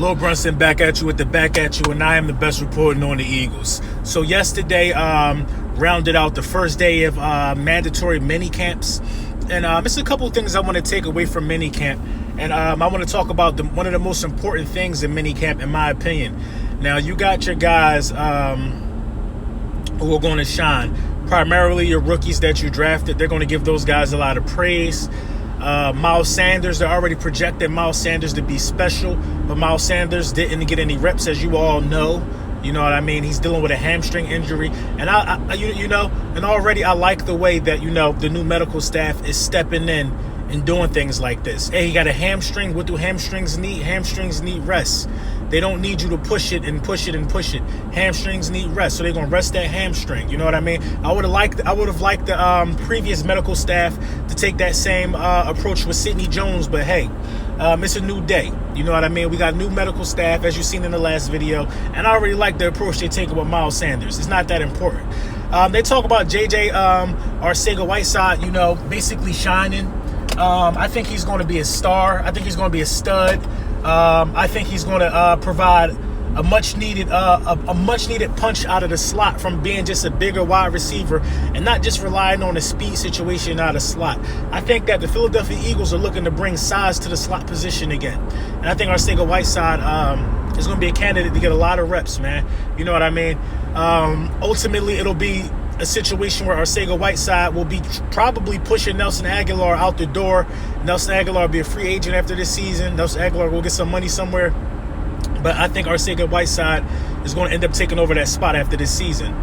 Lil Brunson back at you with the back at you, and I am the best reporting on the Eagles. So yesterday rounded out the first day of mandatory mini camps, and it's a couple things I want to take away from mini camp, and I want to talk about one of the most important things in mini camp, in my opinion. Now you got your guys who are going to shine. Primarily your rookies that you drafted. They're going to give those guys a lot of praise. Miles Sanders, they're already projecting Miles Sanders to be special, but Miles Sanders didn't get any reps, as you all know. You know what I mean? He's dealing with a hamstring injury, and and already I like the way that the new medical staff is stepping in and doing things like this. Hey, he got a hamstring. What do hamstrings need? Hamstrings need rest. They don't need you to push it and push it and push it. Hamstrings need rest, so they're gonna rest that hamstring. You know what I mean? I would have liked the previous medical staff to take that same approach with Sidney Jones, but hey, it's a new day. You know what I mean? We got new medical staff, as you've seen in the last video, and I already like the approach they take with Miles Sanders. It's not that important. They talk about JJ Arcega-Whiteside, basically shining. I think he's going to be a star. I think he's going to be a stud. I think he's going to provide a much needed punch out of the slot from being just a bigger wide receiver and not just relying on a speed situation out of slot. I think that the Philadelphia Eagles are looking to bring size to the slot position again, and I think Arcega-Whiteside is going to be a candidate to get a lot of reps, man. You know what I mean? Ultimately, it'll be a situation where Arcega-Whiteside will be probably pushing Nelson Agholor out the door. Nelson Agholor will be a free agent after this season. Nelson Agholor will get some money somewhere. But I think Arcega-Whiteside is going to end up taking over that spot after this season.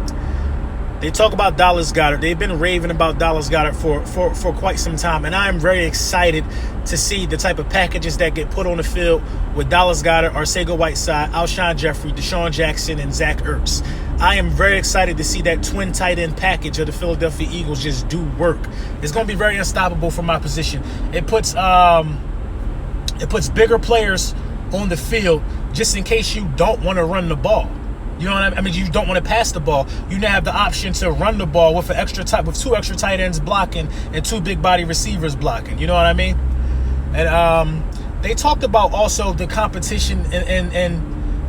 They talk about Dallas Goedert. They've been raving about Dallas Goedert for quite some time. And I am very excited to see the type of packages that get put on the field with Dallas Goedert, Arcega-Whiteside, Alshon Jeffrey, Deshaun Jackson, and Zach Ertz. I am very excited to see that twin tight end package of the Philadelphia Eagles just do work. It's going to be very unstoppable from my position. It puts bigger players on the field just in case you don't want to run the ball. You know what I mean? You don't want to pass the ball. You now have the option to run the ball with two extra tight ends blocking and two big body receivers blocking. You know what I mean? And they talked about also the competition and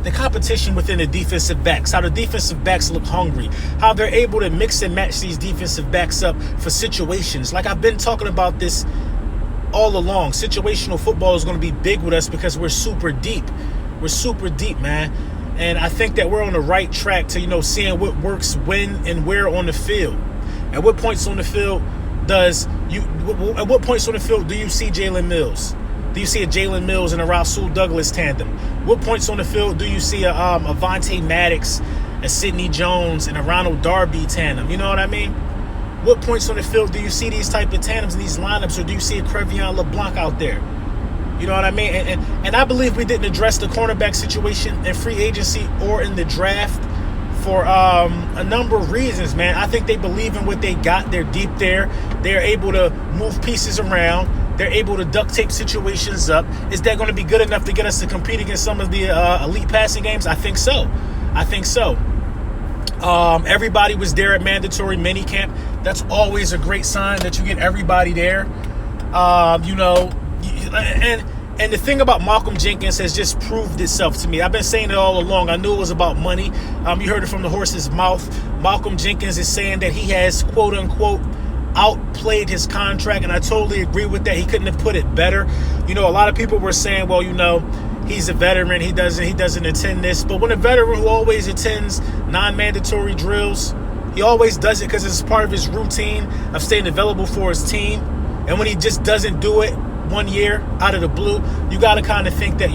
the competition within the defensive backs, how the defensive backs look hungry, how they're able to mix and match these defensive backs up for situations. Like I've been talking about this all along. Situational football is going to be big with us because we're super deep. We're super deep, man. And I think that we're on the right track to, seeing what works when and where on the field. At what points on the field do you see Jalen Mills? Do you see a Jalen Mills and a Rasul Douglas tandem? What points on the field do you see a Avonte Maddox, a Sidney Jones, and a Ronald Darby tandem? You know what I mean? What points on the field do you see these type of tandems in these lineups, or do you see a Crevion LeBlanc out there? You know what I mean? And I believe we didn't address the cornerback situation in free agency or in the draft for a number of reasons, man. I think they believe in what they got. They're deep there. They're able to move pieces around. They're able to duct tape situations up. Is that going to be good enough to get us to compete against some of the elite passing games? I think so. Everybody was there at mandatory minicamp. That's always a great sign that you get everybody there. And the thing about Malcolm Jenkins has just proved itself to me. I've been saying it all along. I knew it was about money. You heard it from the horse's mouth. Malcolm Jenkins is saying that he has, quote unquote, outplayed his contract, and I totally agree with that. He couldn't have put it better. A lot of people were saying, well, he's a veteran. He doesn't attend this. But when a veteran who always attends non-mandatory drills, he always does it because it's part of his routine of staying available for his team. And when he just doesn't do it 1 year out of the blue, you got to kind of think that,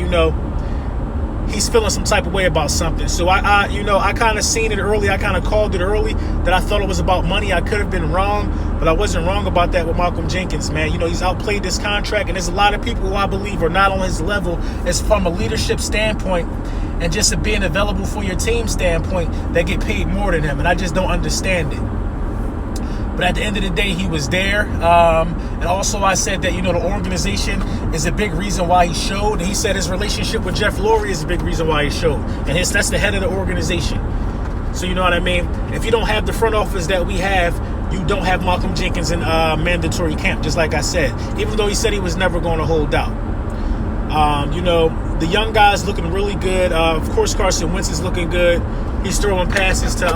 he's feeling some type of way about something. So I kind of seen it early. I kind of called it early that I thought it was about money. I could have been wrong, but I wasn't wrong about that with Malcolm Jenkins, man. He's outplayed this contract, and there's a lot of people who I believe are not on his level as from a leadership standpoint and just a being available for your team standpoint that get paid more than him, and I just don't understand it. But at the end of the day, he was there. And also I said that, the organization is a big reason why he showed. And he said his relationship with Jeff Lurie is a big reason why he showed. And that's the head of the organization. So you know what I mean? If you don't have the front office that we have, you don't have Malcolm Jenkins in mandatory camp, just like I said. Even though he said he was never going to hold out. The young guys looking really good. Of course, Carson Wentz is looking good. He's throwing passes to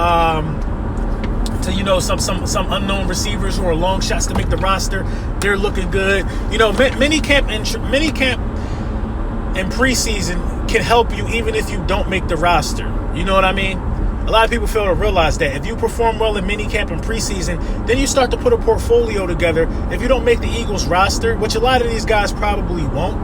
some unknown receivers who are long shots to make the roster. They're looking good. Minicamp and preseason can help you even if you don't make the roster. You know what I mean? A lot of people fail to realize that if you perform well in minicamp and preseason, then you start to put a portfolio together. If you don't make the Eagles roster, which a lot of these guys probably won't,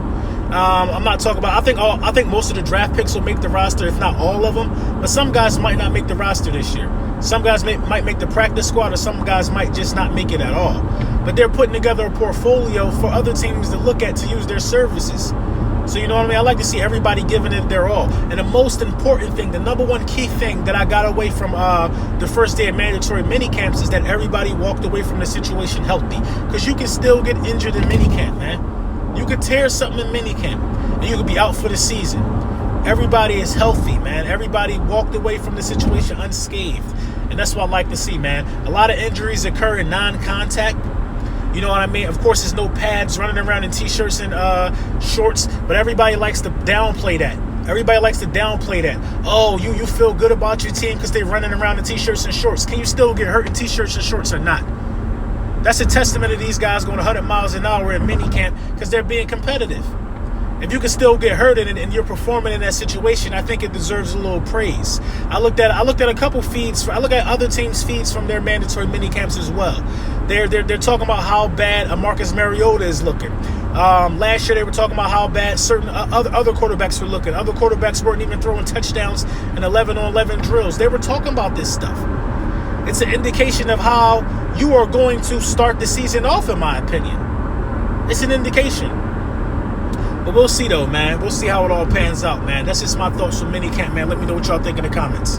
I'm not talking about. I think most of the draft picks will make the roster, if not all of them. But some guys might not make the roster this year. Some guys might make the practice squad, or some guys might just not make it at all. But they're putting together a portfolio for other teams to look at to use their services. So you know what I mean? I like to see everybody giving it their all. And the most important thing, the number one key thing that I got away from the first day of mandatory minicamps is that everybody walked away from the situation healthy. Because you can still get injured in minicamp, man. You could tear something in minicamp, and you could be out for the season. Everybody is healthy, man. Everybody walked away from the situation unscathed. And that's what I like to see, man. A lot of injuries occur in non-contact. You know what I mean? Of course, there's no pads running around in T-shirts and shorts, but everybody likes to downplay that. Oh, you feel good about your team because they're running around in T-shirts and shorts. Can you still get hurt in T-shirts and shorts or not? That's a testament of these guys going 100 miles an hour in minicamp because they're being competitive. If you can still get hurt and you're performing in that situation, I think it deserves a little praise. I looked at a couple feeds. I look at other teams' feeds from their mandatory minicamps as well. They're talking about how bad Marcus Mariota is looking. Last year they were talking about how bad certain other quarterbacks were looking. Other quarterbacks weren't even throwing touchdowns in 11-on-11 drills. They were talking about this stuff. It's an indication of how you are going to start the season off, in my opinion. It's an indication. But we'll see, though, man. We'll see how it all pans out, man. That's just my thoughts from minicamp, man. Let me know what y'all think in the comments.